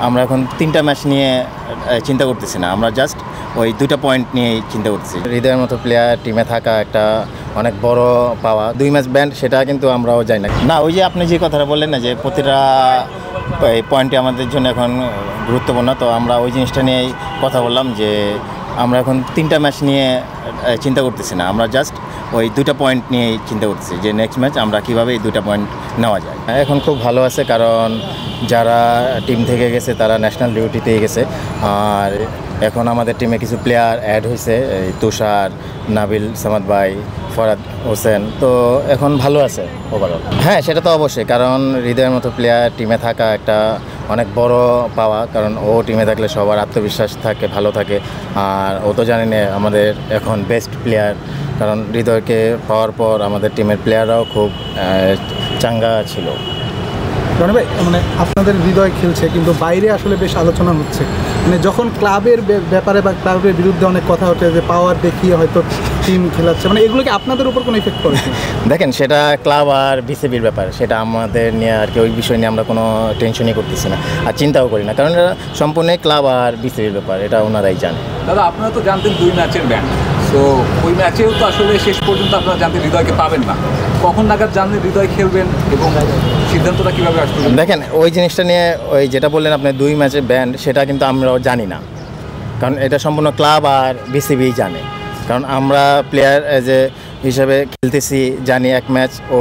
আমরা এখন 3টা ম্যাচ নিয়ে চিন্তা করতেছি না, আমরা জাস্ট ওই 2টা পয়েন্ট নিয়েই চিন্তা করতেছি। হৃদয়ের মতো প্লেয়ার টিমে থাকা একটা অনেক বড় পাওয়া। 2 ম্যাচ ব্যান্ড সেটা কিন্তু আমরাও যাই না। ওই যে আপনি যে কথাটা বললেন না যে প্রতিটা পয়েন্টই আমাদের জন্য এখন গুরুত্বপূর্ণ, তো আমরা ওই জিনিসটা নিয়েই কথা বললাম যে আমরা এখন 3টা ম্যাচ নিয়ে চিন্তা করতেছি না, আমরা জাস্ট ওই 2টা পয়েন্ট নিয়েই চিন্তা করতেছি যে নেক্সট ম্যাচ আমরা কীভাবে এই 2টা পয়েন্ট নেওয়া যায়। এখন খুব ভালো আছে, কারণ যারা টিম থেকে গেছে তারা ন্যাশনাল ডিউটিতেই গেছে, আর এখন আমাদের টিমে কিছু প্লেয়ার অ্যাড হয়েছে, এই তুষার, নাবিল সামাদ ভাই, ফরাদ হোসেন, তো এখন ভালো আছে ওভারঅল। হ্যাঁ, সেটা তো অবশ্যই, কারণ হৃদয়ের মতো প্লেয়ার টিমে থাকা একটা অনেক বড় পাওয়া, কারণ ও টিমে থাকলে সবার আত্মবিশ্বাস থাকে, ভালো থাকে। আর ও তো জানি না আমাদের এখন বেস্ট প্লেয়ার, কারণ হৃদয়কে পাওয়ার পর আমাদের টিমের প্লেয়াররাও খুব চাঙ্গা ছিল। রনি ভাই, মানে আপনাদের হৃদয় খেলছে, কিন্তু বাইরে আসলে বেশ আলোচনা হচ্ছে, মানে যখন ক্লাবের ব্যাপারে বা ক্লাবের বিরুদ্ধে অনেক কথা ওঠে যে পাওয়ার দেখিয়ে হয়তো টিম খেলাচ্ছে, মানে এগুলো কি আপনাদের উপর কোনো ইফেক্ট করে? দেখেন, সেটা ক্লাব আর বিসিবির ব্যাপার, সেটা আমাদের নিয়ে আর কি ওই বিষয় নিয়ে আমরা কোনো টেনশনই করতেছি না আর চিন্তাও করি না, কারণ এটা সম্পূর্ণ ক্লাব আর বিসিবির ব্যাপার, এটা ওনারাই জানে। দাদা, আপনারা তো জানতেন 2 ম্যাচের ব্যান, তো ওই ম্যাচেও তো আসলে শেষ পর্যন্ত আপনারা জানতেন হৃদয়কে পাবেন না, কখন নাগাদ জানলেন হৃদয় খেলবেন এবং সিদ্ধান্তটা কীভাবে আসবে? দেখেন, ওই জিনিসটা নিয়ে ওই যেটা বললেন আপনি 2 ম্যাচের ব্যান্ড, সেটা কিন্তু আমরাও জানি না, কারণ এটা সম্পূর্ণ ক্লাব আর বিসিবি জানে, কারণ আমরা প্লেয়ার হিসেবে খেলতেছি, জানি এক ম্যাচ ও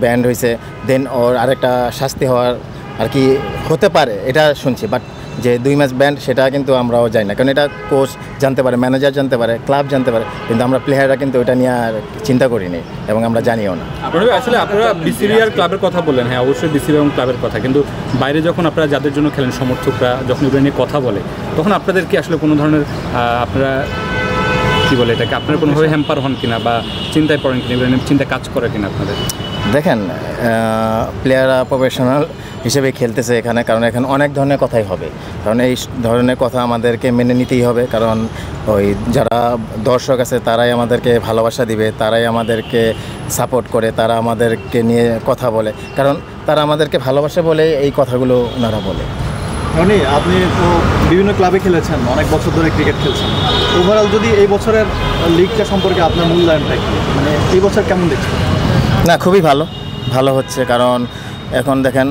ব্যান্ড হয়েছে, দেন ওর আরেকটা শাস্তি হওয়ার আর কি হতে পারে এটা শুনছি, বাট যে 2 ম্যাচ ব্যান্ড সেটা কিন্তু আমরাও যাই না, কারণ এটা কোচ জানতে পারে, ম্যানেজার জানতে পারে, ক্লাব জানতে পারে, কিন্তু আমরা প্লেয়াররা কিন্তু ওটা নিয়ে আর চিন্তা করিনি এবং আমরা জানিও না। আসলে আপনারা বিসিবি আর ক্লাবের কথা বললেন, হ্যাঁ অবশ্যই বিসিবি এবং ক্লাবের কথা, কিন্তু বাইরে যখন আপনারা যাদের জন্য খেলেন সমর্থকরা যখন এগুলো নিয়ে কথা বলে, তখন আপনাদের কি আসলে কোনো ধরনের আপনারা কী বলে এটাকে, আপনারা কোনোভাবে হ্যাম্পার হন কিনা বা চিন্তায় পড়েন কিনা, এগুলো নিয়ে চিন্তা কাজ করে কিনা আপনাদের? দেখেন, প্লেয়াররা প্রফেশনাল হিসেবে খেলতেছে এখানে, কারণ এখানে অনেক ধরনের কথাই হবে, কারণ এই ধরনের কথা আমাদেরকে মেনে নিতেই হবে, কারণ ওই যারা দর্শক আছে তারাই আমাদেরকে ভালোবাসা দিবে, তারাই আমাদেরকে সাপোর্ট করে, তারা আমাদেরকে নিয়ে কথা বলে, কারণ তারা আমাদেরকে ভালোবাসে বলে এই কথাগুলো ওনারা বলে। রনি, আপনি তো বিভিন্ন ক্লাবে খেলেছেন, অনেক বছর ধরে ক্রিকেট খেলছেন, ওভারঅল যদি এই বছরের লিগটা সম্পর্কে আপনার মূল্যায়নটা কি, মানে এই বছর কেমন দেখছেন? না, খুবই ভালো হচ্ছে, কারণ এখন দেখেন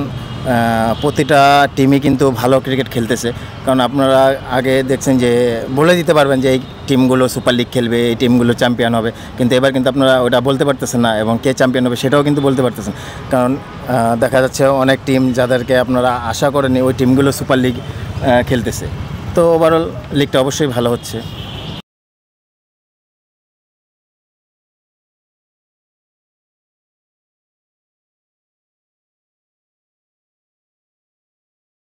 প্রতিটা টিমই কিন্তু ভালো ক্রিকেট খেলতেছে, কারণ আপনারা আগে দেখছেন যে বলে দিতে পারবেন যে এই টিমগুলো সুপার লিগ খেলবে, এই টিমগুলো চ্যাম্পিয়ন হবে, কিন্তু এবার কিন্তু আপনারা ওটা বলতে পারতেছেন না, এবং কে চ্যাম্পিয়ন হবে সেটাও কিন্তু বলতে পারতেছেন, কারণ দেখা যাচ্ছে অনেক টিম যাদেরকে আপনারা আশা করেনি ওই টিমগুলো সুপার লিগ খেলতেছে, তো ওভারঅল লিগটা অবশ্যই ভালো হচ্ছে।